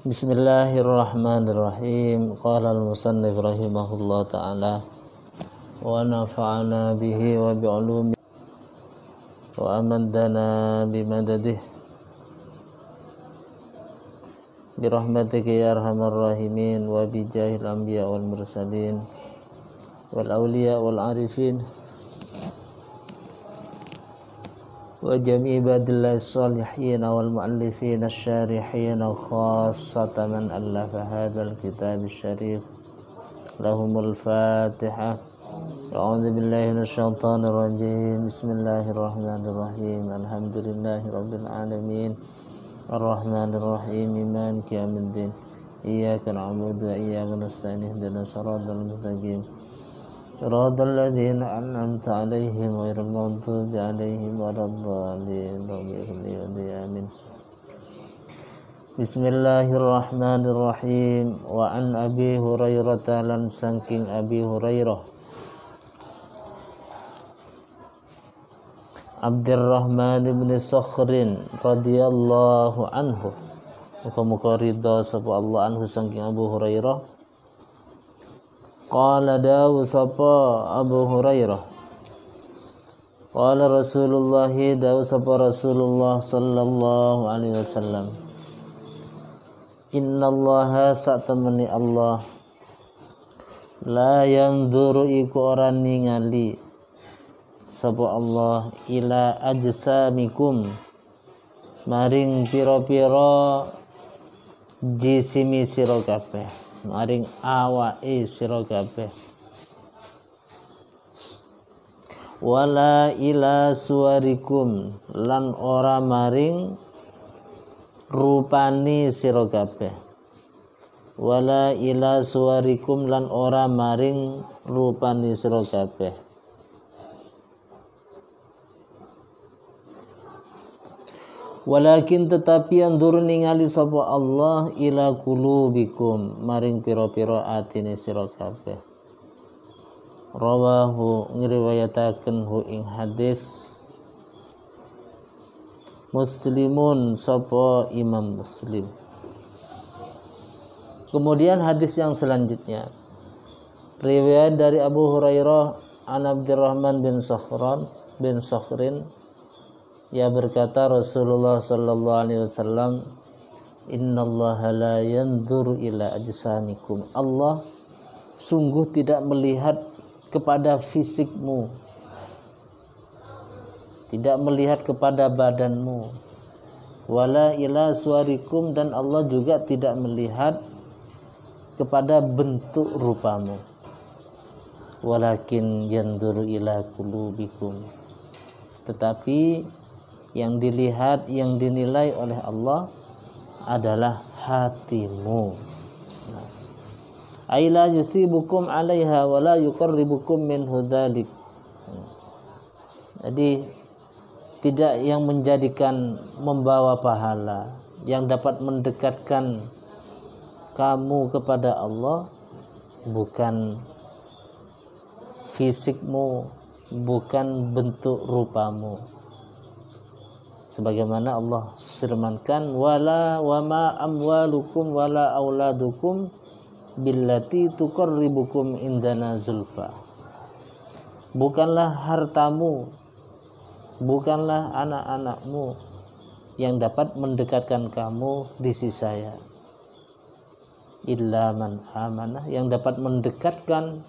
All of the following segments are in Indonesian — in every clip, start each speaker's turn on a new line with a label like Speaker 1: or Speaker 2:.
Speaker 1: Bismillahirrahmanirrahim. Qala al-musannif rahimahullah ta'ala wa nafa'ana bihi wa bi'ulumi wa amaddana bimadadih birahmatika ya arhamar rahimin wa bijahil anbiya wal mursalin wal awliya wal arifin wa jami' ibadillahi salihin wal muallifin asyarihin khassatan man allafa hadzal kitab syarif lahumul fatihah. A'udzu billahi minasyaitonir rajim. Bismillahirrahmanirrahim. Alhamdulillahi rabbil alamin. Arrahmanir rahim. Maliki yaumiddin. Iyyaka na'budu wa iyyaka nasta'in. Ihdinas siratal mustaqim. صراط الذين أنعمت عليهم غير المغضوب عليهم ولا الضالين آمين. Bismillahirrahmanirrahim. Wa an Abi Hurairah lan saking Abi Hurairah Abdurrahman bin Sakhrin radhiyallahu anhu, muga-muga ridha sapa Allah anhu saking Abu Hurairah. Qala dawu sapa Abu Hurairah, qala Rasulullah, dawu sapa Rasulullah sallallahu alaihi wasallam, innallaha satamani Allah la yanzuru iku ora ningali sapa Allah ila ajsamikum maring pira-pira jisimi sira kabeh, maring awake sira kabeh, wala ila suwarikum lan ora maring rupani sira kabeh, wala ila suwarikum lan ora maring rupani sira kabeh, walakin tetapi andur ningali sapa Allah ila qulubikum maring pira-pira atine sira kabeh. Rawahu ngriwayataken hu ing hadis Muslimun sapa Imam Muslim. Kemudian hadis yang selanjutnya riwayat dari Abu Hurairah an Abdurrahman bin Sakhrin, ia berkata Rasulullah sallallahu alaihi wasallam, innallaha la yanzuru ila ajsamikum, Allah sungguh tidak melihat kepada fisikmu, tidak melihat kepada badanmu, wala ila suwarikum, dan Allah juga tidak melihat kepada bentuk rupamu, walakin yanzuru ila qulubikum, tetapi yang dilihat, yang dinilai oleh Allah adalah hatimu. Aila yusibukum 'alaiha wa la yuqarribukum minhu dzalik. Jadi tidak yang menjadikan membawa pahala, yang dapat mendekatkan kamu kepada Allah bukan fisikmu, bukan bentuk rupamu. Sebagaimana Allah firmankan, wala wama amwalukum wala auladukum billati tuqarribukum indana zulfa. Bukanlah hartamu, bukanlah anak-anakmu yang dapat mendekatkan kamu di sisi saya. Illa man amanah, yang dapat mendekatkan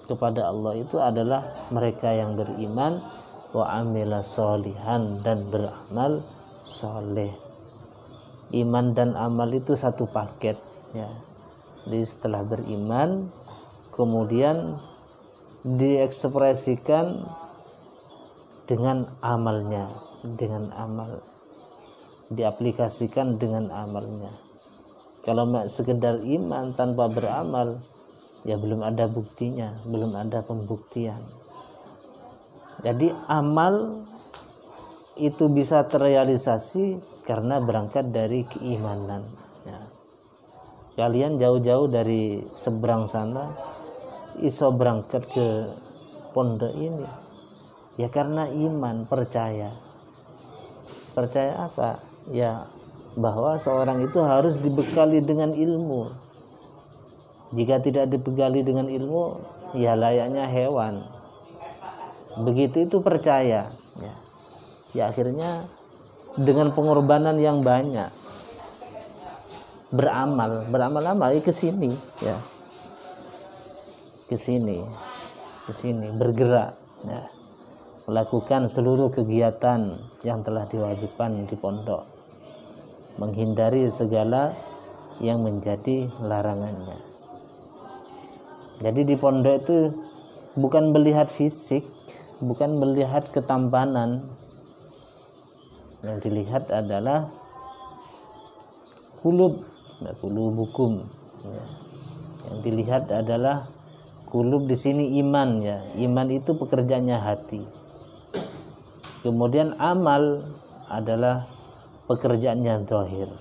Speaker 1: kepada Allah itu adalah mereka yang beriman, wa amila sholihan, dan beramal soleh. Iman dan amal itu satu paket ya. Jadi setelah beriman kemudian diekspresikan dengan amalnya, dengan amal, diaplikasikan dengan amalnya. Kalau sekedar iman tanpa beramal, ya belum ada buktinya, belum ada pembuktian. Jadi amal itu bisa terrealisasi karena berangkat dari keimanan ya. Kalian jauh-jauh dari seberang sana iso berangkat ke pondok ini ya karena iman, percaya. Percaya apa? Ya bahwa seorang itu harus dibekali dengan ilmu. Jika tidak dibekali dengan ilmu, ya layaknya hewan. Begitu itu percaya, ya akhirnya dengan pengorbanan yang banyak beramal ke sini, ya, ke sini bergerak, ya, melakukan seluruh kegiatan yang telah diwajibkan di pondok, menghindari segala yang menjadi larangannya. Jadi di pondok itu bukan melihat fisik, bukan melihat ketampanan, yang dilihat adalah kulubukum, ya. Yang dilihat adalah kulub di sini iman, ya. Iman itu pekerjaannya hati. Kemudian amal adalah pekerjaannya zahir.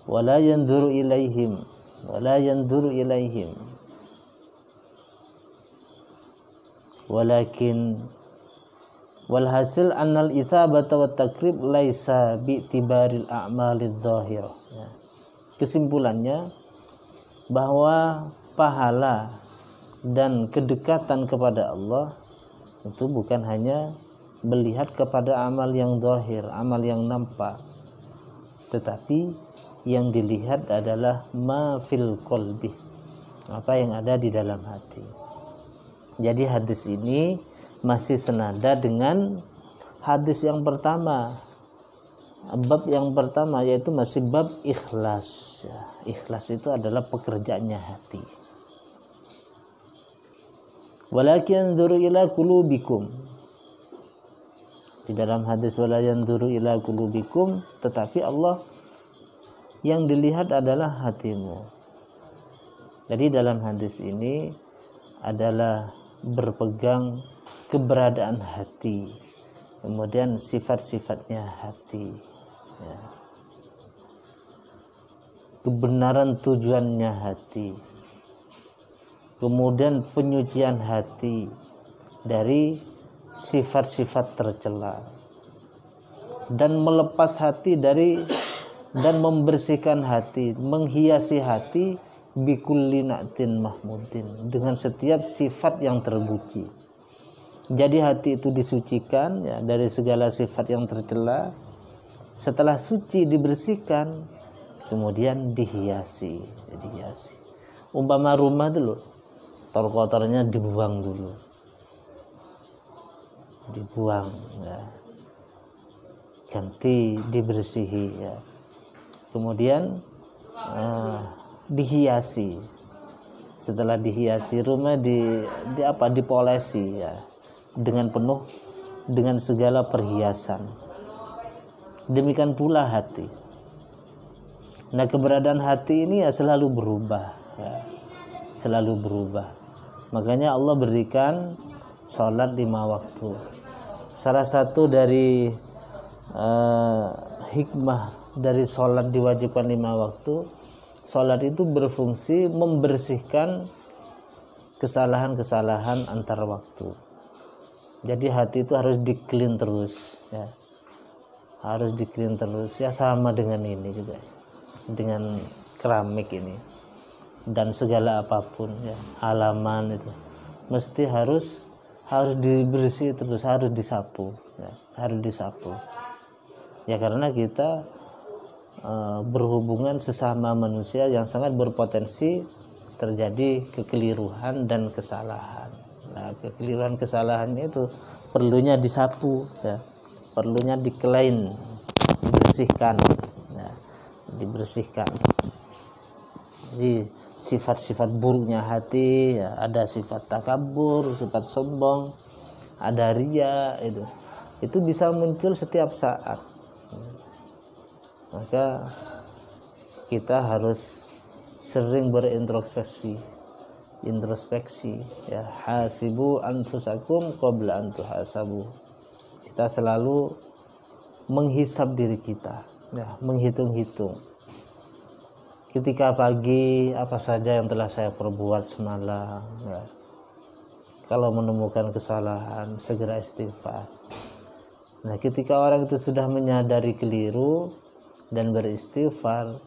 Speaker 1: Wala yanzuru ilaihim walakin walhasil annal itsabata wat takrib laisa bi'tibaril a'malidz zahirah. Kesimpulannya bahwa pahala dan kedekatan kepada Allah itu bukan hanya melihat kepada amal yang zahir, amal yang nampak, tetapi yang dilihat adalah ma fil qalbi, apa yang ada di dalam hati. Jadi hadis ini masih senada dengan hadis yang pertama, bab yang pertama, yaitu masih bab ikhlas, ya. Ikhlas itu adalah pekerjaannya hati. Walakin yanzuru ila qulubikum, di dalam hadis wala yanzuru ila qulubikum, tetapi Allah yang dilihat adalah hatimu. Jadi dalam hadis ini adalah berpegang keberadaan hati, kemudian sifat-sifatnya hati, ya. Kebenaran tujuannya hati, kemudian penyucian hati dari sifat-sifat tercela, dan melepas hati dari dan membersihkan hati, menghiasi hati bikulli na'tin mahmudin, dengan setiap sifat yang terpuji. Jadi hati itu disucikan, ya, dari segala sifat yang tercela. Setelah suci dibersihkan, kemudian dihiasi. Umpama rumah dulu, kotor-kotornya dibuang dulu, ya. Ganti, dibersihi, ya. Kemudian dihiasi. Setelah dihiasi, rumah dipolesi, ya, dengan penuh dengan segala perhiasan. Demikian pula hati. Nah, keberadaan hati ini ya selalu berubah, ya. Selalu berubah. Makanya Allah berikan sholat 5 waktu. Salah satu dari hikmah dari sholat diwajibkan 5 waktu, sholat itu berfungsi membersihkan kesalahan-kesalahan antar waktu. Jadi hati itu harus di-clean terus, ya. Harus di-clean terus, ya, sama dengan ini juga, dengan keramik ini dan segala apapun, ya, halaman itu mesti harus dibersih terus, harus disapu, ya, harus disapu. Ya, karena kita berhubungan sesama manusia yang sangat berpotensi terjadi kekeliruan dan kesalahan. Nah, kekeliruan kesalahan itu perlunya disapu, ya, perlunya di-clean, dibersihkan, ya, dibersihkan. Jadi sifat-sifat buruknya hati, ya, ada sifat takabur, sifat sombong, ada riya, itu bisa muncul setiap saat. Maka kita harus sering berintrospeksi, ya, hasibu anfusakum qabla an tuhasabu. Kita selalu menghisab diri kita, ya, menghitung-hitung. Ketika pagi, apa saja yang telah saya perbuat semalam, ya. Kalau menemukan kesalahan, segera istighfar. Nah, ketika orang itu sudah menyadari keliru dan beristighfar,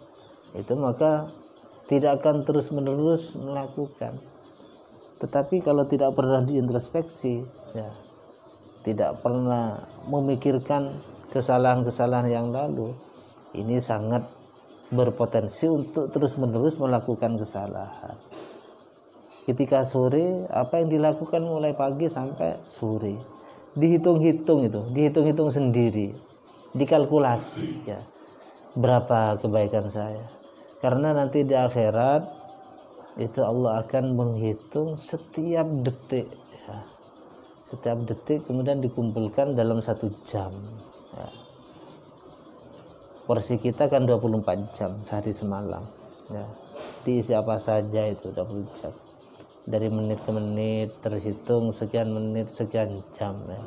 Speaker 1: itu maka tidak akan terus-menerus melakukan. Tetapi kalau tidak pernah diintrospeksi, ya, tidak pernah memikirkan kesalahan-kesalahan yang lalu, ini sangat berpotensi untuk terus-menerus melakukan kesalahan. Ketika sore, apa yang dilakukan mulai pagi sampai sore, dihitung-hitung sendiri, dikalkulasi, ya, berapa kebaikan saya. Karena nanti di akhirat itu Allah akan menghitung setiap detik, ya. Setiap detik kemudian dikumpulkan dalam 1 jam, ya. Porsi kita kan 24 jam sehari semalam, ya. Diisi apa saja itu 20 jam. Dari menit ke menit terhitung sekian menit sekian jam, ya.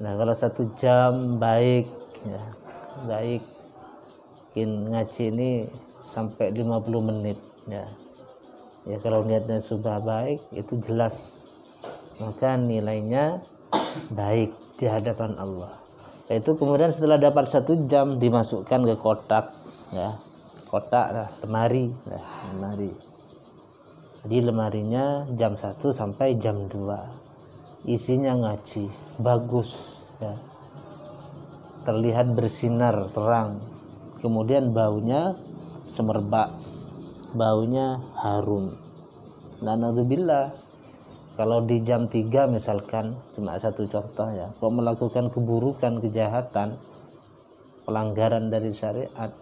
Speaker 1: Nah, kalau 1 jam baik, ya, baik, mungkin ngaji ini sampai 50 menit, ya. Ya, kalau niatnya sudah baik, itu jelas maka nilainya baik di hadapan Allah. Itu kemudian setelah dapat 1 jam dimasukkan ke kotak, ya, kotak lah, lemari, ya, lemari. Jadi lemarinya jam 1 sampai jam 2 isinya ngaji, bagus, ya, terlihat bersinar terang, kemudian baunya semerbak, baunya harum. Nah, naudzubillah, kalau di jam 3 misalkan, cuma satu contoh, ya, kok melakukan keburukan, kejahatan, pelanggaran dari syariat,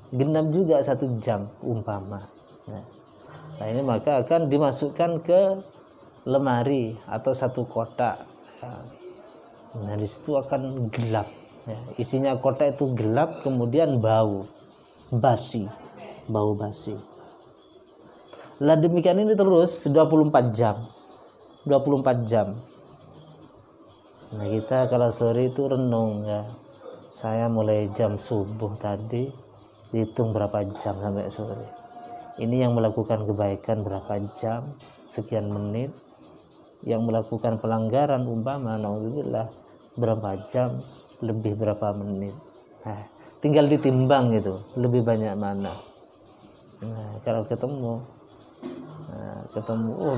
Speaker 1: genap juga 1 jam umpama. Nah, ini maka akan dimasukkan ke lemari atau 1 kotak. Nah, di situ akan gelap, ya. Isinya kotak itu gelap, kemudian bau basi, bau basi. Lah demikian ini terus 24 jam. Nah, kita kalau sore itu renung, ya. Saya mulai jam subuh tadi, hitung berapa jam sampai sore. Ini yang melakukan kebaikan berapa jam, sekian menit. Yang melakukan pelanggaran umpama naudzubillah berapa jam, lebih berapa menit. Nah, tinggal ditimbang gitu, lebih banyak mana. Nah, kalau ketemu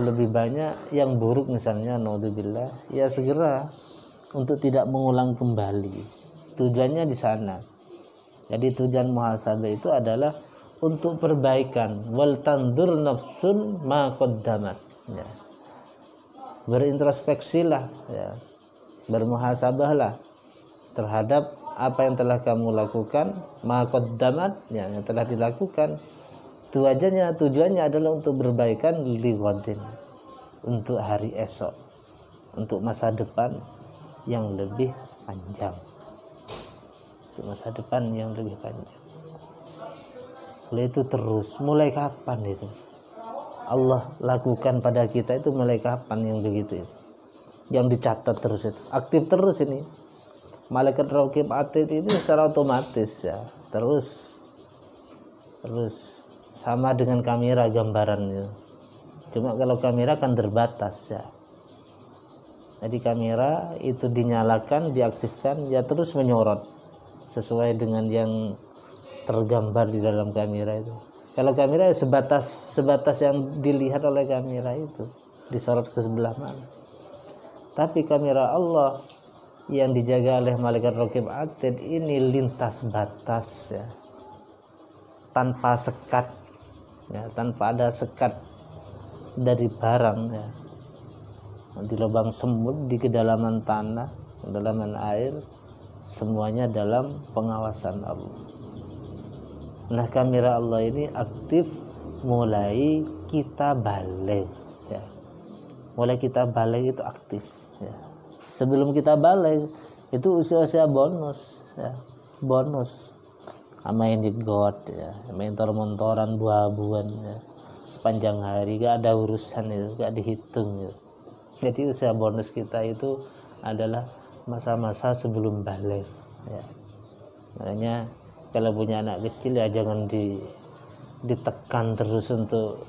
Speaker 1: lebih banyak yang buruk misalnya naudzubillah, ya segera untuk tidak mengulang kembali. Tujuannya di sana. Jadi tujuan muhasabah itu adalah untuk perbaikan. Wal tandur nafsun ma qaddamat, ya. Berintrospeksilah, ya. Bermuhasabahlah terhadap apa yang telah kamu lakukan, ma qaddamat, ya, yang telah dilakukan. Tujuannya adalah untuk berbaikan li ghadin, untuk hari esok, untuk masa depan yang lebih panjang. Untuk masa depan yang lebih panjang. Oleh itu terus, mulai kapan itu Allah lakukan pada kita itu, mulai kapan yang begitu itu? Yang dicatat terus itu, aktif terus ini. Malaikat Raqib Atid ini secara otomatis, ya, terus sama dengan kamera gambarannya. Cuma kalau kamera kan terbatas, ya. Jadi kamera itu dinyalakan, diaktifkan, ya terus menyorot sesuai dengan yang tergambar di dalam kamera itu. Kalau kamera sebatas yang dilihat oleh kamera itu, disorot ke sebelah mana. Tapi kamera Allah yang dijaga oleh malaikat Raqib Atid ini lintas batas, ya. Tanpa sekat, ya, tanpa ada sekat dari barang, ya. Di lubang semut, di kedalaman tanah, kedalaman air, semuanya dalam pengawasan Allah. Nah, kamera Allah ini aktif mulai kita balik, ya. Mulai kita balik itu aktif, ya. Sebelum kita balik itu usia-usia bonus, ya. Bonus main di got, ya, main motor-motoran, buah-buahan, ya. Sepanjang hari gak ada urusan itu, gak dihitung, ya. Jadi usia bonus kita itu adalah masa-masa sebelum balik, ya. Makanya kalau punya anak kecil, ya jangan ditekan terus untuk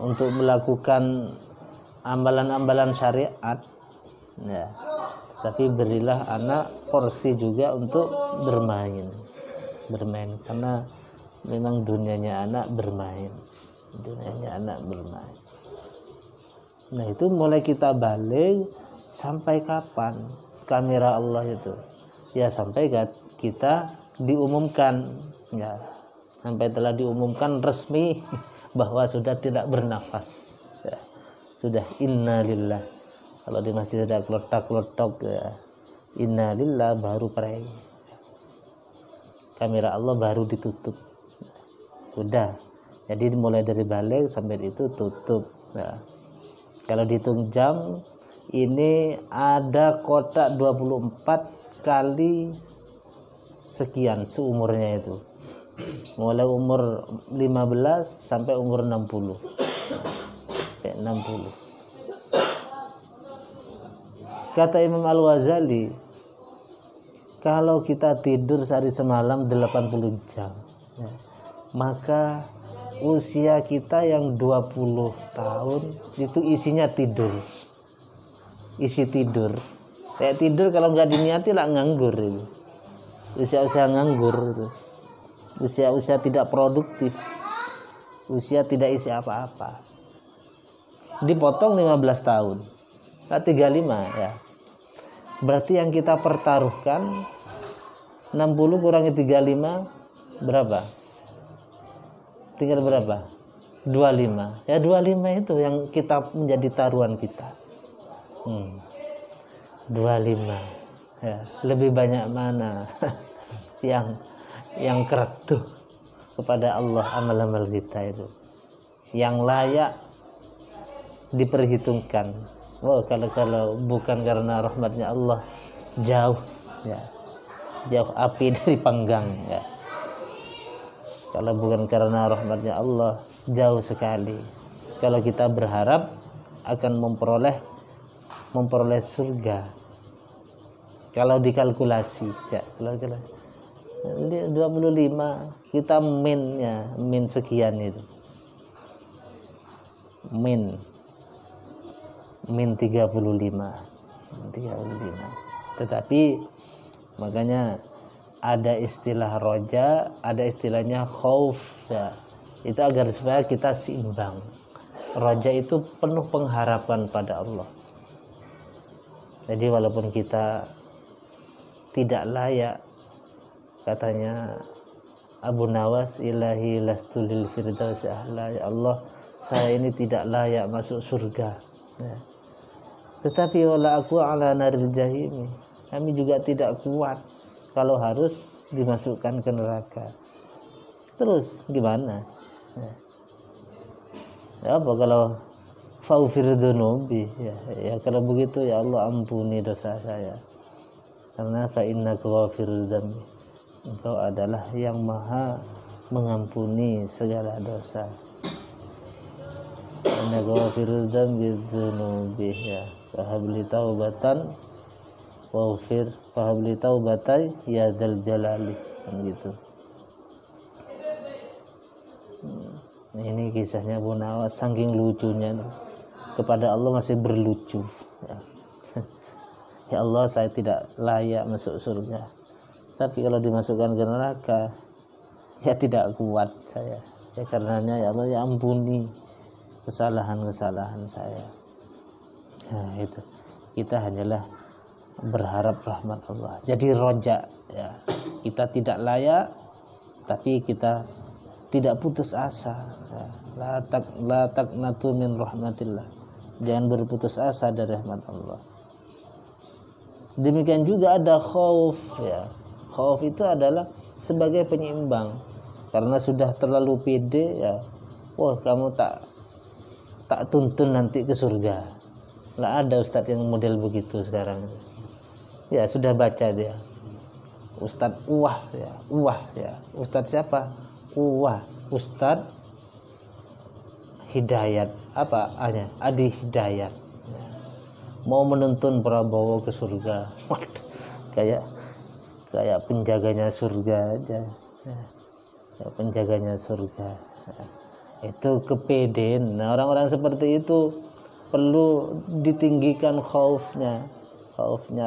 Speaker 1: untuk melakukan amalan-amalan syariat, ya. Tapi berilah anak porsi juga untuk bermain, karena memang dunianya anak bermain. Nah itu mulai kita balik sampai kapan kamera Allah itu? Ya sampai kita diumumkan, ya sampai telah diumumkan resmi bahwa sudah tidak bernafas, ya. Sudah innalillah. Kalau di masjid ada klotak-klotok, ya innalillah, baru pray. Kamera Allah baru ditutup. Sudah. Jadi mulai dari balik sampai itu tutup. Ya. Kalau dihitung jam, ini ada kotak 24 kali sekian seumurnya itu. Mulai umur 15 sampai umur 60. Sampai 60. Kata Imam Al-Ghazali, kalau kita tidur sehari semalam 80 jam, ya, maka usia kita yang 20 tahun itu isinya tidur. Isi tidur. Kayak tidur kalau nggak diniati lah nganggur itu. Usia-usia nganggur itu. Usia-usia tidak produktif. Usia tidak isi apa-apa. Dipotong 15 tahun. 35 ya. Berarti yang kita pertaruhkan 60 kurangi 35 berapa? Tinggal berapa? 25. Ya 25 itu yang kita menjadi taruhan kita. 25. Ya, lebih banyak mana yang keretuh kepada Allah amal-amal kita itu. Yang layak diperhitungkan. Oh, kalau bukan karena rahmatnya Allah, jauh ya. Jauh api dari panggang ya. Kalau bukan karena rahmatnya Allah, jauh sekali. Kalau kita berharap akan memperoleh surga. Kalau dikalkulasi ya, kalau 25 kita min sekian itu. Min 35. Tetapi makanya ada istilah roja, ada istilahnya khauf ya. Itu agar supaya kita seimbang. Roja itu penuh pengharapan pada Allah. Jadi walaupun kita tidak layak, katanya Abu Nawas, ilahi lastu lil firdausi ahla, ya Allah, saya ini tidak layak masuk surga ya. Tetapi wala aku ala naril jahim, kami juga tidak kuat kalau harus dimasukkan ke neraka. Terus gimana ya apa kalau faufir dunubi ya kalau begitu ya Allah ampuni dosa saya, karena fa innaka ghafirud dzambi, engkau adalah yang maha mengampuni segala dosa. Innaka ghafirud dzambi dzunubi ya fahabli taubatan waghfir fahabli taubatai ya dzal jalali, kan gitu. Ini kisahnya Abu Nawas, saking lucunya kepada Allah masih berlucu ya. Ya Allah, saya tidak layak masuk surga, tapi kalau dimasukkan ke neraka ya tidak kuat saya ya, karenanya ya Allah ya ampuni kesalahan-kesalahan saya. Nah itu kita hanyalah berharap rahmat Allah. Jadi roja ya, kita tidak layak tapi kita tidak putus asa ya. La taqnatu min rahmatillah, jangan berputus asa dari rahmat Allah. Demikian juga ada khauf ya. Khauf itu adalah sebagai penyeimbang, karena sudah terlalu pede ya. Wah, kamu tak tuntun nanti ke surga. Lah ada ustadz yang model begitu sekarang. Ya sudah baca dia. Ustadz Uwah ya. Ustadz siapa? Uwah. Ustadz Hidayat. Apa hanya? Adi Hidayat. Ya. Mau menuntun Prabowo ke surga. kayak penjaganya surga aja. Ya. Kayak penjaganya surga. Ya. Itu kepedean. Nah, orang-orang seperti itu perlu ditinggikan khaufnya,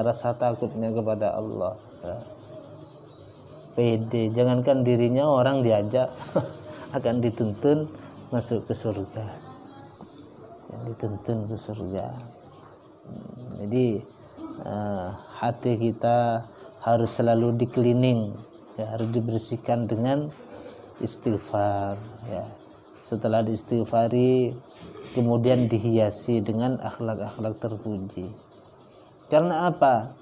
Speaker 1: rasa takutnya kepada Allah. Pede, jangankan dirinya, orang diajak akan dituntun masuk ke surga, dituntun ke surga. Jadi hati kita harus selalu di-cleaning, ya, harus dibersihkan dengan istighfar, ya. Setelah diistighfari, kemudian dihiasi dengan akhlak-akhlak terpuji. Karena apa?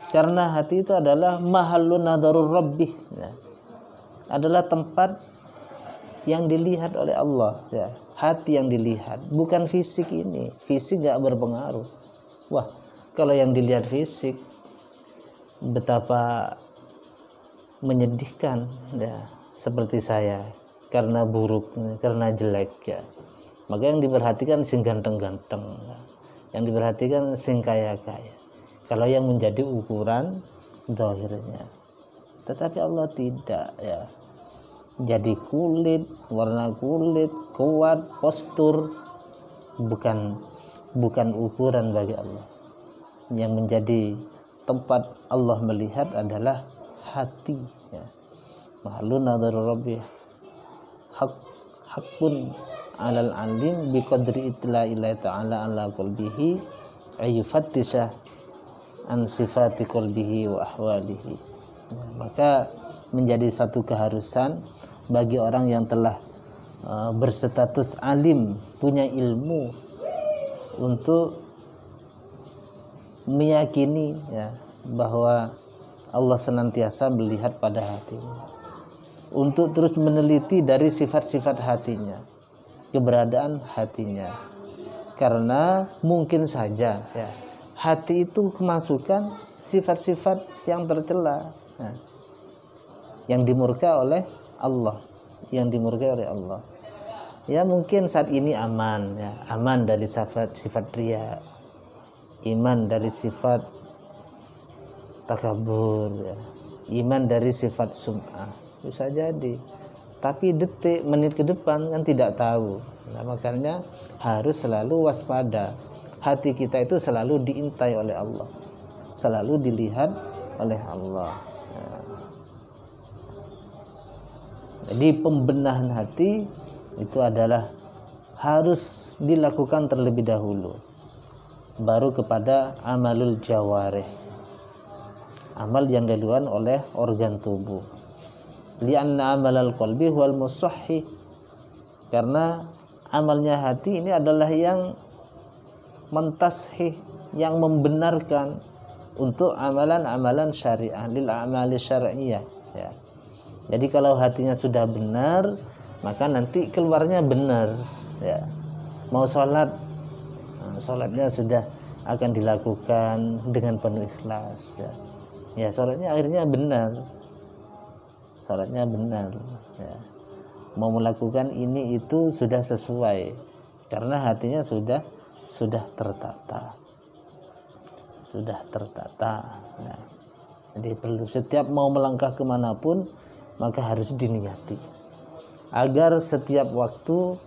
Speaker 1: Karena hati itu adalah mahallun nadarur rabbih, ya. Adalah tempat yang dilihat oleh Allah, ya. Hati yang dilihat, bukan fisik ini. Fisik gak berpengaruh. Wah, kalau yang dilihat fisik, betapa menyedihkan, ya. Seperti saya, karena buruk, karena jelek, ya. Maka yang diperhatikan sing ganteng-ganteng, ya. Yang diperhatikan sing kaya-kaya. Kalau yang menjadi ukuran zahirnya. Tetapi Allah tidak, ya. Jadi kulit, warna kulit, kuat, postur, bukan ukuran bagi Allah. Yang menjadi tempat Allah melihat adalah hati, ya. Mahalun nadhar rabbi hakun alal alim biqadri itla'illah ta'ala ala qalbihi ayyufattisha an sifati qalbihi wa ahwalihi. Maka menjadi satu keharusan bagi orang yang telah berstatus alim, punya ilmu, untuk meyakini, ya, bahwa Allah senantiasa melihat pada hatinya, untuk terus meneliti dari sifat-sifat hatinya, keberadaan hatinya. Karena mungkin saja, ya, hati itu kemasukan sifat-sifat yang tercela, nah, yang dimurka oleh Allah, Ya, mungkin saat ini aman, ya, aman dari sifat riya, iman dari sifat takabur, ya, iman dari sifat sum'ah, bisa jadi. Tapi detik, menit ke depan kan tidak tahu. Nah, makanya harus selalu waspada. Hati kita itu selalu diintai oleh Allah, selalu dilihat oleh Allah. Nah, jadi pembenahan hati itu adalah harus dilakukan terlebih dahulu, baru kepada amalul jawarih, amal yang dilakukan oleh organ tubuh. Li'anna amalal qalbi wal musahhi, karena amalnya hati ini adalah yang mentashih, yang membenarkan untuk amalan-amalan syariah, lil a'mali syar'iyyah, ya. Jadi kalau hatinya sudah benar, maka nanti keluarnya benar, ya. Mau sholat, sholatnya sudah akan dilakukan dengan penuh ikhlas, ya. Ya, sholatnya akhirnya benar, ya. Mau melakukan ini itu sudah sesuai, karena hatinya sudah tertata, ya. Jadi perlu setiap mau melangkah kemanapun, maka harus diniati agar setiap waktu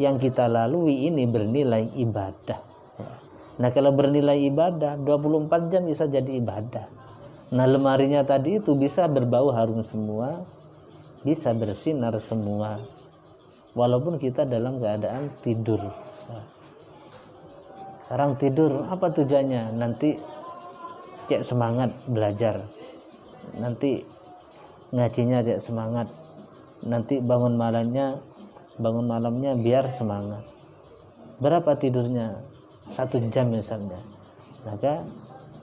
Speaker 1: yang kita lalui ini bernilai ibadah, ya. Nah, kalau bernilai ibadah, 24 jam bisa jadi ibadah. Nah, lemarinya tadi itu bisa berbau harum semua, bisa bersinar semua, walaupun kita dalam keadaan tidur. Orang tidur, apa tujuannya? Nanti cek semangat belajar, nanti ngajinya cek semangat, nanti bangun malamnya biar semangat. Berapa tidurnya? 1 jam misalnya. Maka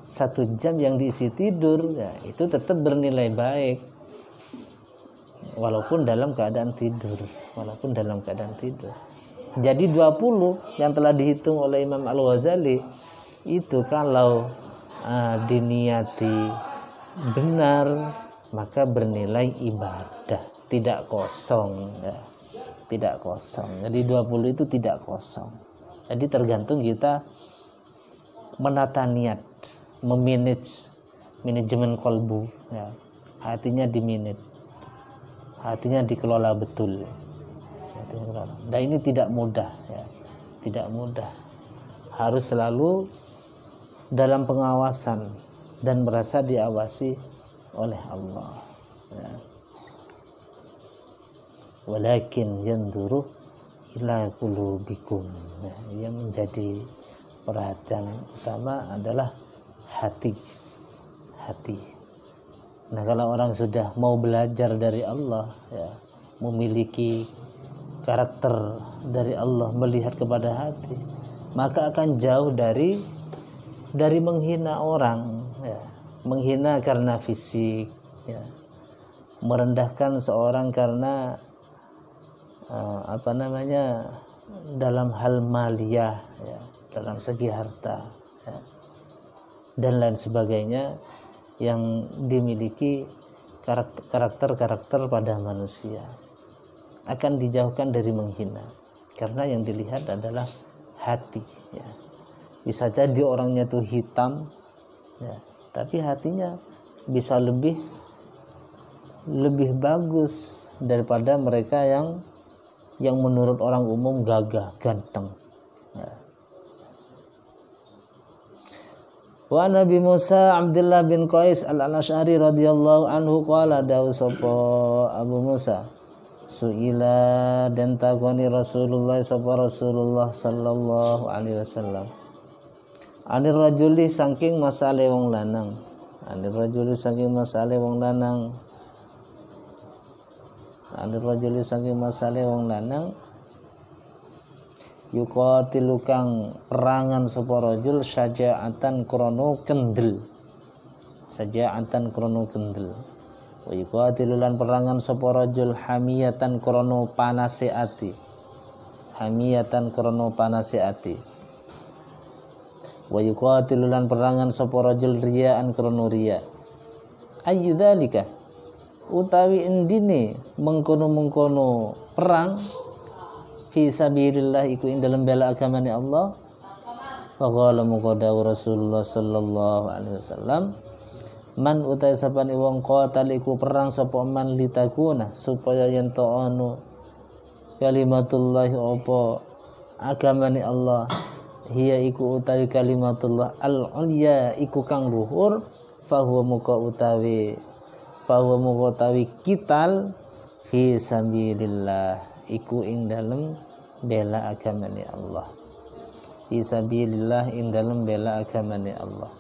Speaker 1: 1 jam yang diisi tidur, ya, itu tetap bernilai baik, walaupun dalam keadaan tidur. Jadi 20 yang telah dihitung oleh Imam Al-Ghazali itu kalau diniati benar, maka bernilai ibadah, tidak kosong, ya. Tidak kosong. Jadi 20 itu tidak kosong. Jadi tergantung kita menata niat, manajemen kolbu, ya. Hatinya dimanage, hatinya dikelola betul. Dan ini tidak mudah, ya. Tidak mudah. harus selalu dalam pengawasan dan merasa diawasi oleh Allah. Ya. Walakin yanduru ila qulubikum. Ya, yang menjadi perhatian utama adalah hati. Nah, kalau orang sudah mau belajar dari Allah, ya, memiliki karakter dari Allah, melihat kepada hati, maka akan jauh dari menghina orang, ya. Menghina karena fisik, ya. Merendahkan seorang karena dalam hal maliyah, ya, dalam segi harta, ya, dan lain sebagainya yang dimiliki karakter pada manusia akan dijauhkan dari menghina, karena yang dilihat adalah hati, ya. Bisa jadi orangnya tuh hitam, ya, tapi hatinya bisa lebih bagus daripada mereka yang menurut orang umum gagah, ganteng, ya. Wa Nabi Musa Abdullah bin Qais al-Asy'ari radhiyallahu anhu qala dawu sapa Abu Musa suila dan takoni Rasulullah sallallahu alaihi wasallam anir rajuli saking masale wong lanang yuqatilu kang perangan sapa rajul syaja'atan krono kendel wa yuqatilu lan perangan sapa rajul hamiyatan krono panase ati wa yuqatilu lan perangan sapa rajul riya'an krono riya ayyudzalika utawi endine mengkono-mengkono perang fi sabilillah iku ing dalam bela agamane Allah. Faqala muqaddaw Rasulullah sallallahu alaihi wasallam man utai sapane wong qatal iku perang sapa man litakuna supaya yen to ono kalimatullah apa agamane Allah hiya iku utawi kalimatullah al-ulya iku kang luhur fa huwa utawi kital fi sabilillah iku ing dalem bela agamane Allah. Fisabilillah ing dalem bela agamane Allah.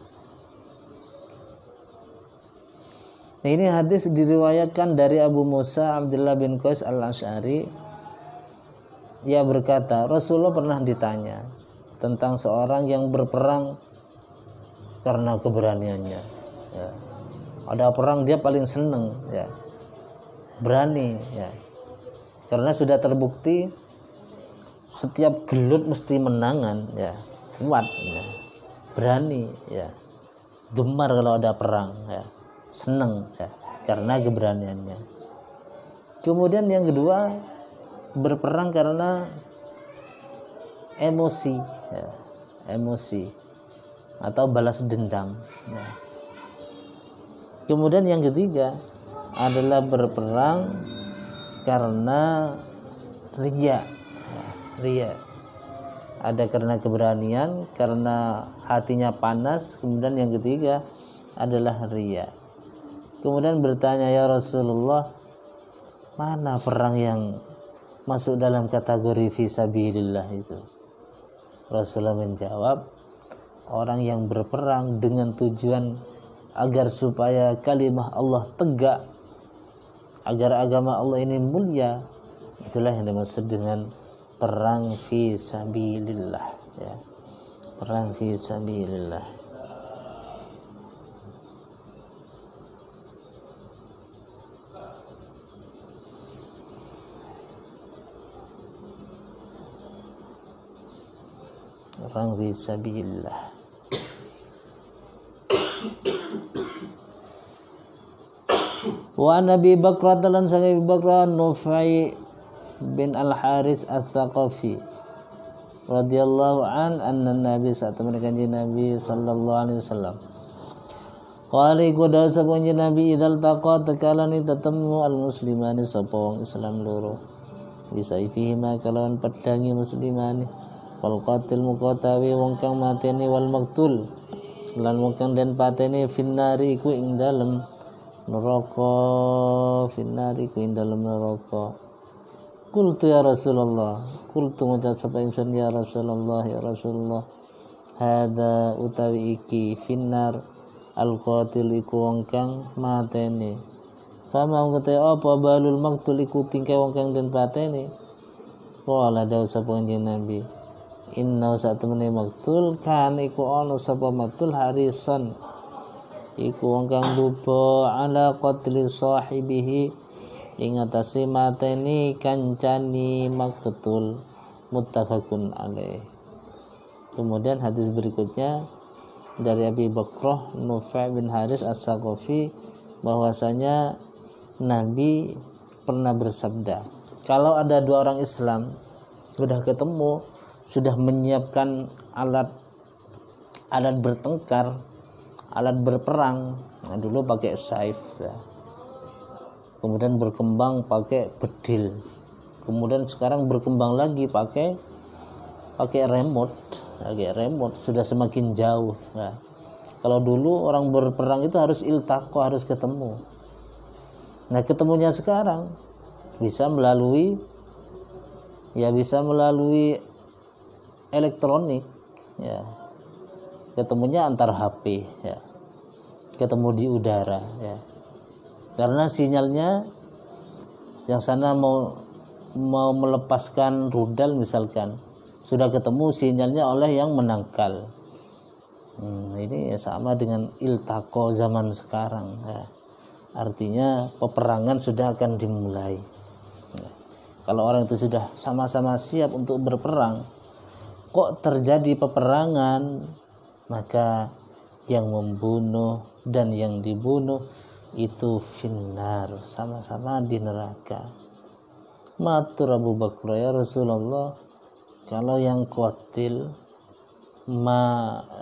Speaker 1: Nah, ini hadis diriwayatkan dari Abu Musa Abdullah bin Qais al-Asy'ari. Ia berkata, Rasulullah pernah ditanya tentang seorang yang berperang karena keberaniannya, ya. Ada perang dia paling seneng, ya, berani, ya. Karena sudah terbukti setiap gelut mesti menangan, ya, kuat, ya, berani, ya, gemar kalau ada perang, ya, seneng, ya, karena keberaniannya. Kemudian yang kedua berperang karena emosi, ya, emosi atau balas dendam, ya. Kemudian yang ketiga adalah berperang karena riya. Ada karena keberanian, karena hatinya panas. Kemudian yang ketiga adalah riya. Kemudian bertanya, ya Rasulullah, mana perang yang masuk dalam kategori fisabilillah itu? Rasulullah menjawab, orang yang berperang dengan tujuan agar supaya kalimah Allah tegak, agar agama Allah ini mulia, itulah yang dimaksud dengan perang fi sabilillah, ya. Perang fi sabilillah. Perang fi sabilillah. Wa Nabi Bakr dalam Nabi Bakr Nufai bin Al-Haris Al-Thaqafi radhiyallahu anna Nabi saat mereka Nabi sallallahu alaihi wasallam qali qada sabun Nabi idal taqa takalani tatemu al-muslimani sapa wong Islam loro bisa ifihima kalawan pedangi muslimani wal qatil muqatawi wong kang mateni wal maktul lan wong kang den pateni finnari iku ing dalem neraka finnari iku ing dalem neraka. Qultu ya Rasulullah, qultu ngucap sapa ingsun ya Rasulullah, ya Rasulullah, hada utawi iki finnar al qatil iku wong kang mateni. Fama ngete apa balul maktul iku tingkah wong kang den pateni. Wala dawu sapa kanjeng Nabi, inna satemene maktul kan iku ana sapa maktul harisan iku wong kang lupa ala qatli sahibihi ing atase mateni kancani maktul, muttafaqun alaih. Kemudian hadis berikutnya dari Abi Bakrah Nufai bin Haris As-Saqafi bahwasanya Nabi pernah bersabda, kalau ada dua orang Islam sudah ketemu, sudah menyiapkan alat bertengkar, alat berperang. Nah, dulu pakai saif ya. Kemudian berkembang pakai bedil, kemudian sekarang berkembang lagi pakai remote, sudah semakin jauh ya. Kalau dulu orang berperang itu harus iltaqo, harus ketemu. Nah, ketemunya sekarang bisa melalui elektronik ya. Ketemunya antar HP ya. Ketemu di udara ya. Karena sinyalnya yang sana mau melepaskan rudal misalkan, sudah ketemu sinyalnya oleh yang menangkal. Ini sama dengan iltaqo zaman sekarang ya. Artinya peperangan sudah akan dimulai ya. Kalau orang itu sudah sama-sama siap untuk berperang, kok terjadi peperangan, maka yang membunuh dan yang dibunuh itu finnar, sama-sama di neraka. Matur Abu Bakar, ya Rasulullah, kalau yang qatil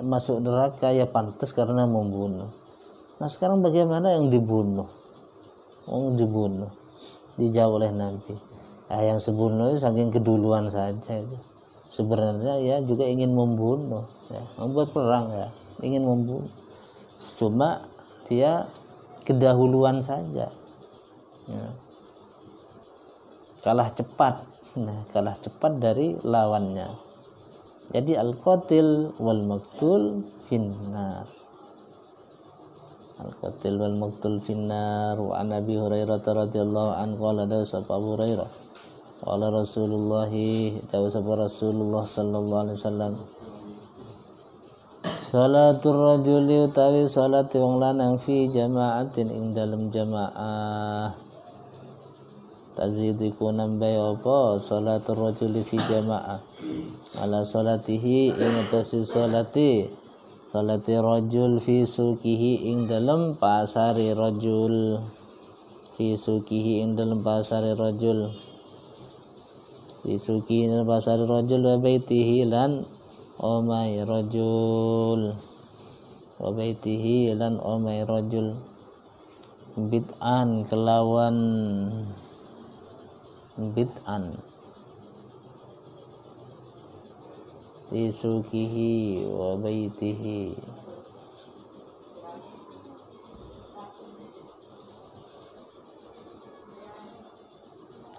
Speaker 1: masuk neraka ya pantas karena membunuh. Nah, sekarang bagaimana yang dibunuh? Dibunuh, dijawab oleh Nabi. Yang sebunuh itu saking keduluan saja itu. Sebenarnya ya juga ingin membunuh, ya, membuat perang ya, ingin membunuh. Cuma dia kedahuluan saja ya. Kalah cepat dari lawannya. Jadi al-qatil wal maktul finnar, al-qatil wal maktul finnar. Wa an Abi Hurairah radhiyallahu anhu qala dawu Abu Hurairah qala Rasulullah sallallahu alaihi wasallam, salatul rajuli utawi salat wong lanang fi jama'atin ing dalem jamaah. Tazidiku nambah apa salatul rajuli fi jama'ah ala salatihi ing atase salati rajul fi sukihi ing dalem pasare rajul, fi sukihi ing dalem pasare rajul, fi sukihi ing pasare rajul wa baitihi lan omai rajul, wa baitihi lan omai rajul, bid'an kelawan bid'an, fi sukihi wa baitihi,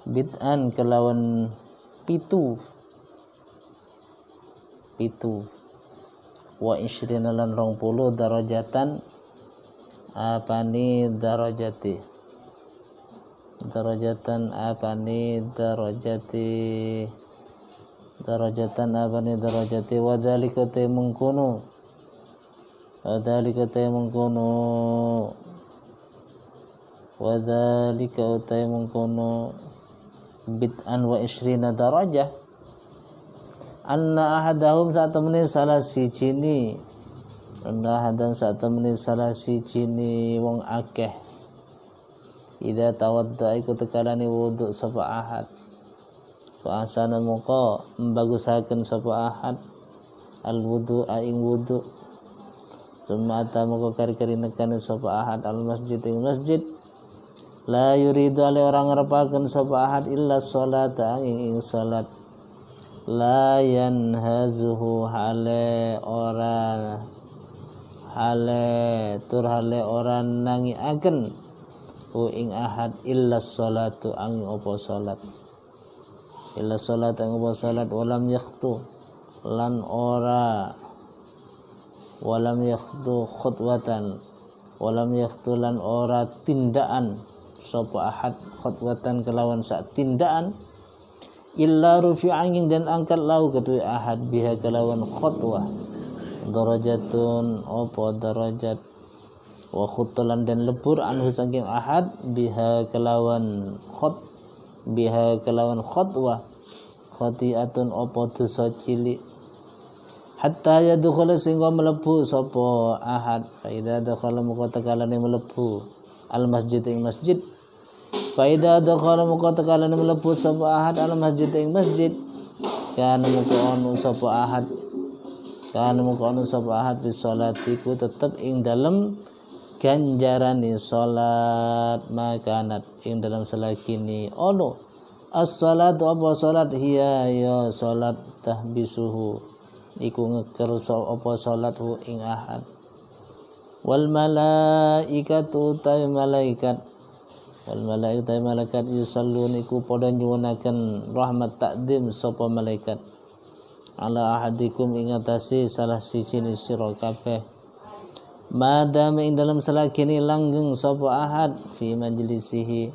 Speaker 1: bid'an kelawan pitu wa isyrina lan 20 darajatan apani darajati darajatan apani darajati wa dzalika ta mengkono bid'an wa isyrina darajah anna ahadahum saat temani salah sijini wong akeh idza tawadda iku tekalane wudu sapa ahad wa asana muqa mbagusaken sapa ahad al wudu ing wudu sumata muqa kari-kari nekane sapa ahad al masjid ing masjid la yuridu ale orang ngarepaken sapa ahad illa sholata ing salat la yanhazuhu hale ora nangi aken ing ahad illa sholatu ang opo salat illa salat ang opo salat walam yakhtu lan ora tindaan sapa ahad khutwatan kelawan sak tindaan illa rufi angin dan angkat lau kedua ahad biha kelawan khutwah darajatun opo darajat wa khutulan dan lebur anhu saking ahad biha kelawan khutwah khati'atun opo dosa cilik hatta yadkhula singgo mlebu sapa ahad fa idza dakhala muqatakalane mlebu al masjid ing masjid fa idza dakhala muqatakalane mlebu sapa ahad al masjid ing masjid kana muqonu sapa ahad bis salatiku tetep ing dalem ganjarane salat makanat ing dalam selakini ono as-salatu apa salat hiya ya salat tahbisuhu iku ngeker apa salat hu ing ahad wal malaikatu utawi malaikat yusallun iku padha nyuwunaken rahmat takdim sapa malaikat ala ahadikum ing atase salah siji sira kabeh madame ing dalam selakini langgeng sapa ahad fi majlisihi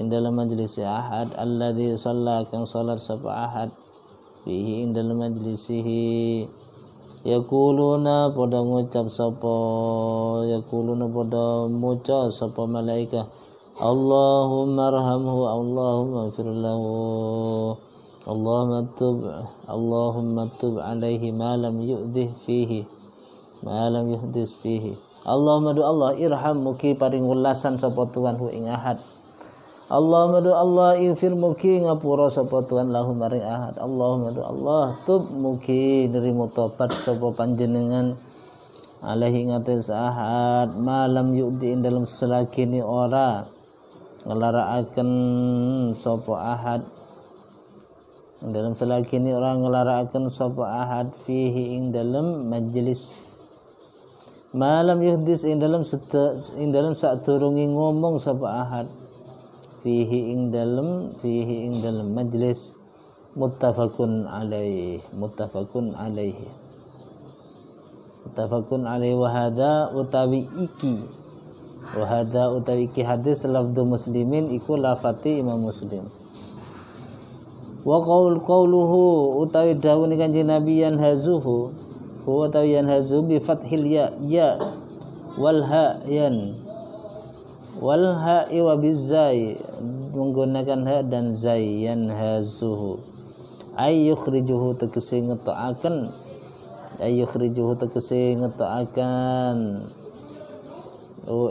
Speaker 1: ing dalam majlis ahad alladzi shalla kang salat sapa ahad fihi ing dalam majlisihi yaquluna pada ngucap sapa malaika Allahumma arhamhu Allahumma ighfir lahu Allahumma tub alaihi ma lam yuhdis fihi Allahumma do Allah irham mugi paring welasan sapa Tuhan hu ing ahad Allahumma do Allah infir mugi ngapura sapa Tuhan lahu maring ahad Allahumma do Allah tub mugi nerimo tobat sapa panjenengan alaihi ngates ahad malam yudi ing dalam selakini ora ngelarakaken sapa ahad ing dalam selakini ora ngelarakaken sapa ahad fihi ing dalam majelis malam yuhdis ing dalam sadurunge ngomong sapa ahad fihi ing dalam majlis muttafaqun alaihi wa hadza utawi iki hadis lafdhu muslimin iku lafati Imam Muslim wa qauluhu utawi dawuh Kanjeng Nabi yanhazuhu huwa utawi yanhazu bi fathil ya wal ha wa bizai menggunakan ha dan zai yanhazuhu ay yukhrijuhu tegese ngetokaken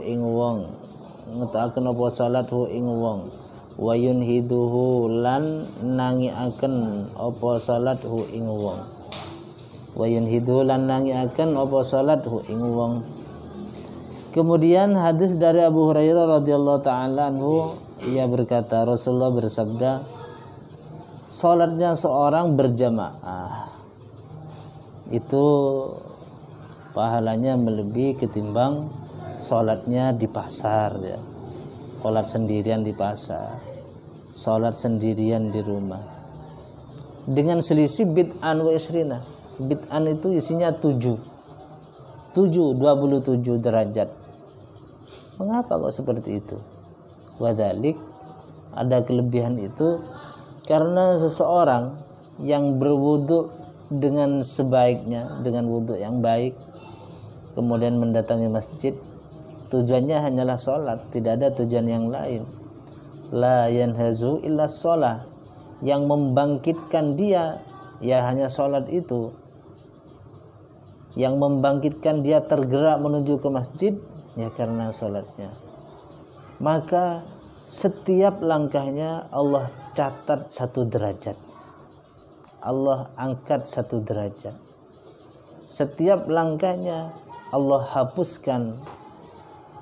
Speaker 1: ing wong ngetokaken apa salat ing wong wa yunhiduhu lan nangiaken apa salat ing wong Kemudian hadis dari Abu Hurairah radhiyallahu taala anhu, ia berkata Rasulullah bersabda, salatnya seorang berjamaah itu pahalanya melebihi ketimbang salatnya di pasar ya. Salat sendirian di pasar, salat sendirian di rumah. Dengan selisih bid'an wa isrina. Bid'an itu isinya 27 derajat. Mengapa kok seperti itu? Wadalik ada kelebihan itu karena seseorang yang berwudu dengan sebaiknya, dengan wudu yang baik, kemudian mendatangi masjid, tujuannya hanyalah sholat, tidak ada tujuan yang lain. La yanhazu illa sholat, yang membangkitkan dia ya hanya sholat itu, yang membangkitkan dia tergerak menuju ke masjid ya karena sholatnya. Maka setiap langkahnya Allah catat 1 derajat, Allah angkat 1 derajat. Setiap langkahnya Allah hapuskan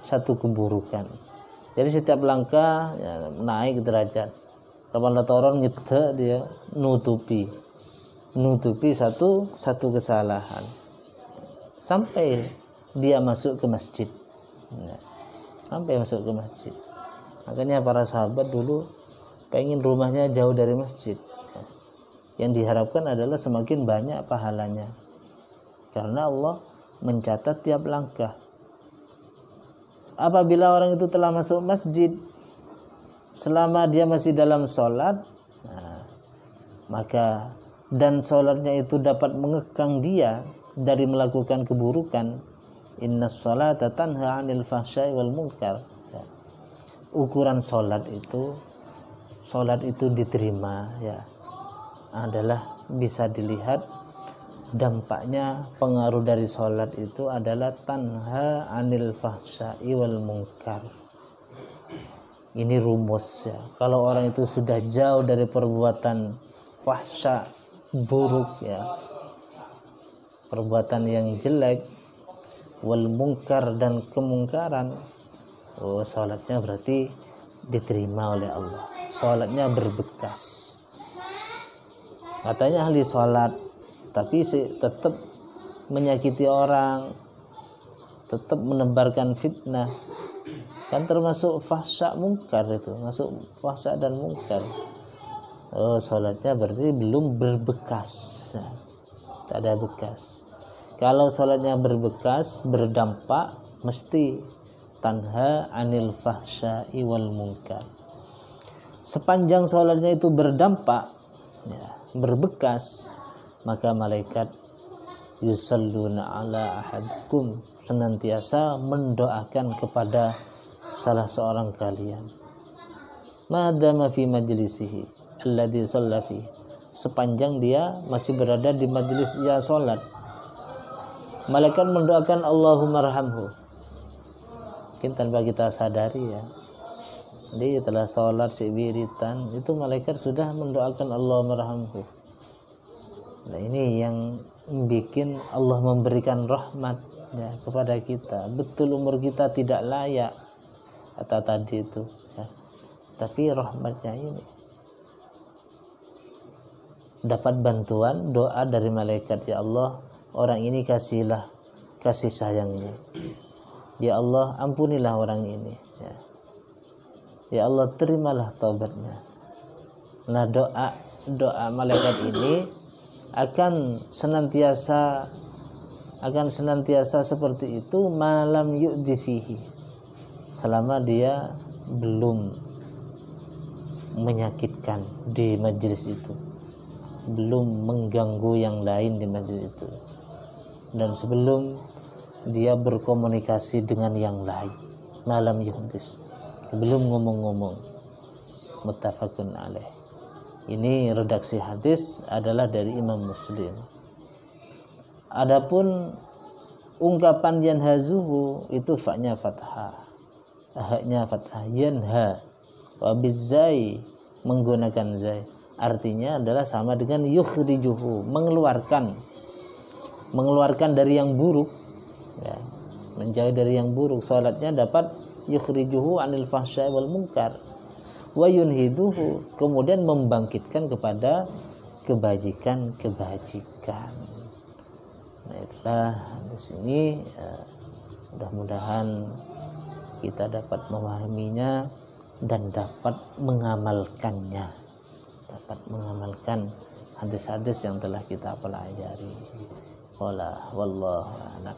Speaker 1: 1 keburukan. Jadi setiap langkah ya, naik derajat. Kapan turun nyedek dia nutupi. menutupi satu kesalahan sampai dia masuk ke masjid. Sampai masuk ke masjid. Makanya para sahabat dulu pengen rumahnya jauh dari masjid. Yang diharapkan adalah semakin banyak pahalanya. Karena Allah mencatat tiap langkah. Apabila orang itu telah masuk masjid, selama dia masih dalam sholat, maka dan sholatnya itu dapat mengekang dia dari melakukan keburukan. Innas sholata tanha 'anil fahsya'i wal munkar. Ukuran sholat itu diterima ya adalah bisa dilihat dampaknya, pengaruh dari sholat itu adalah tanha 'anil fahsya'i wal munkar. Ini rumus ya. Kalau orang itu sudah jauh dari perbuatan fahsya, buruk ya, perbuatan yang jelek, wal munkar dan kemungkaran, sholatnya berarti diterima oleh Allah. Sholatnya berbekas. Katanya ahli sholat, tapi tetap menyakiti orang, tetap menebarkan fitnah, kan termasuk fahsya munkar itu, masuk fahsya dan munkar. Sholatnya berarti belum berbekas, tak ada bekas. Kalau sholatnya berbekas, berdampak, mesti tanha 'anil fahsya'i wal munkar. Sepanjang sholatnya itu berdampak, ya, berbekas, maka malaikat yusalluna ala ahadikum, senantiasa mendoakan kepada salah seorang kalian. Madama fi majlisihi alladhi shalla fi, sepanjang dia masih berada di majlis ia sholat, malaikat mendoakan Allahumma rahamhu. Mungkin tanpa kita sadari ya, jadi setelah sholat wiritan itu malaikat sudah mendoakan Allahumma rahamhu. Nah ini yang bikin Allah memberikan rahmat ya kepada kita. Betul umur kita tidak layak kata tadi itu ya, tapi rahmatnya ini dapat bantuan doa dari malaikat. Ya Allah, orang ini kasihlah kasih sayangmu. Ya Allah, ampunilah orang ini ya. Ya Allah, terimalah taubatnya. Nah doa malaikat ini akan senantiasa seperti itu malam yu'di fihi, selama dia belum menyakitkan di majelis itu, belum mengganggu yang lain di majelis itu, dan sebelum dia berkomunikasi dengan yang lain. Malam yuhdis, belum ngomong-ngomong. Muttafaqun alaih. Ini redaksi hadis adalah dari Imam Muslim. Adapun ungkapan yanhazuhu itu fa-nya fathah, ha-nya fathah, yanha, wa bizai menggunakan zai, artinya adalah sama dengan yukhrijuhu, mengeluarkan dari yang buruk ya, menjauh dari yang buruk. Salatnya dapat yukhrijuhu 'anil fahsya'i wal munkar wa yunhiduhu, kemudian membangkitkan kepada kebajikan. Nah itulah di sini mudah-mudahan kita dapat memahaminya dan dapat mengamalkan hadis-hadis yang telah kita pelajari. Wallahu a'lam.